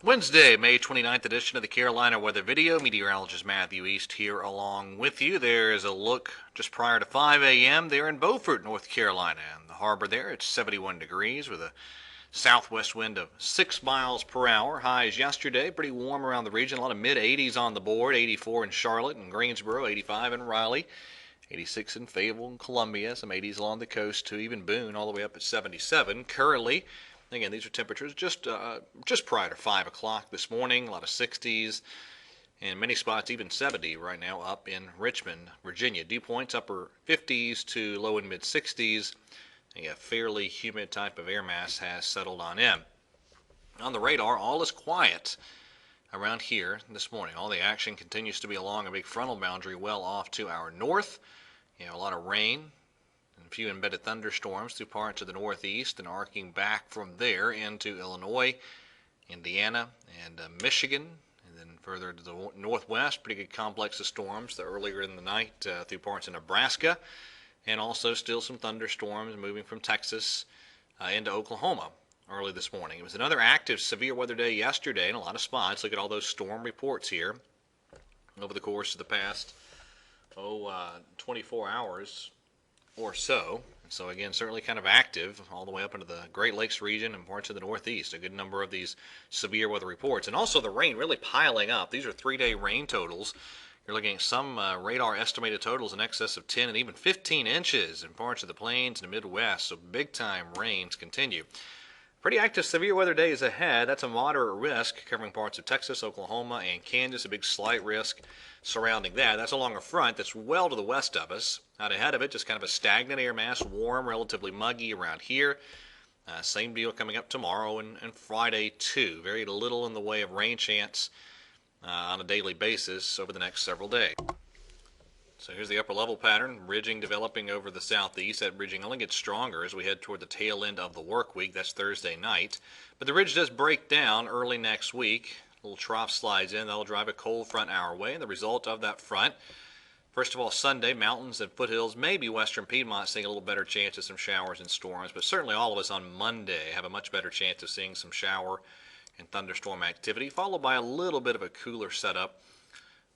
Wednesday, May 29th edition of the Carolina Weather Video. Meteorologist Matthew East here along with you. There is a look just prior to 5 a.m. there in Beaufort, North Carolina. In the harbor there, it's 71 degrees with a southwest wind of 6 miles per hour. Highs yesterday, pretty warm around the region. A lot of mid-80s on the board. 84 in Charlotte and Greensboro, 85 in Raleigh, 86 in Fayetteville and Columbia. Some 80s along the coast too, even Boone all the way up at 77. Currently, again, these are temperatures just prior to 5 o'clock this morning. A lot of 60s, and many spots even 70 right now up in Richmond, Virginia. Dew points upper 50s to low and mid 60s. A fairly humid type of air mass has settled on in. On the radar, all is quiet around here this morning. All the action continues to be along a big frontal boundary well off to our north. A lot of rain. A few embedded thunderstorms through parts of the northeast and arcing back from there into Illinois, Indiana, and Michigan, and then further to the northwest. Pretty good complex of storms earlier in the night through parts of Nebraska, and also still some thunderstorms moving from Texas into Oklahoma early this morning. It was another active severe weather day yesterday in a lot of spots. Look at all those storm reports here over the course of the past 24 hours or so. So again, certainly kind of active all the way up into the Great Lakes region and parts of the Northeast. A good number of these severe weather reports. And also the rain really piling up. These are 3-day rain totals. You're looking at some radar estimated totals in excess of 10 and even 15 inches in parts of the plains and the Midwest. So big time rains continue. Pretty active severe weather days ahead. That's a moderate risk covering parts of Texas, Oklahoma, and Kansas. A big slight risk surrounding that. That's along a front that's well to the west of us. Out ahead of it, just kind of a stagnant air mass, warm, relatively muggy around here. Same deal coming up tomorrow and Friday too. Very little in the way of rain chance on a daily basis over the next several days. So here's the upper level pattern, ridging developing over the southeast. That ridging only gets stronger as we head toward the tail end of the work week. That's Thursday night. But the ridge does break down early next week. A little trough slides in. That'll drive a cold front our way. And the result of that front, first of all, Sunday, mountains and foothills, maybe western Piedmont seeing a little better chance of some showers and storms. But certainly all of us on Monday have a much better chance of seeing some shower and thunderstorm activity, followed by a little bit of a cooler setup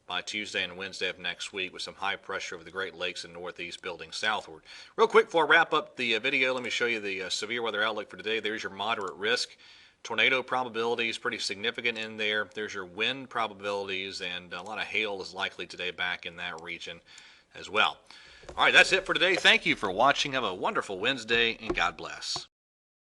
by Tuesday and Wednesday of next week with some high pressure over the Great Lakes and Northeast building southward. Real quick before I wrap up the video, let me show you the severe weather outlook for today. There's your moderate risk. Tornado probability is pretty significant in there. There's your wind probabilities, and a lot of hail is likely today back in that region as well. All right, that's it for today. Thank you for watching. Have a wonderful Wednesday, and God bless.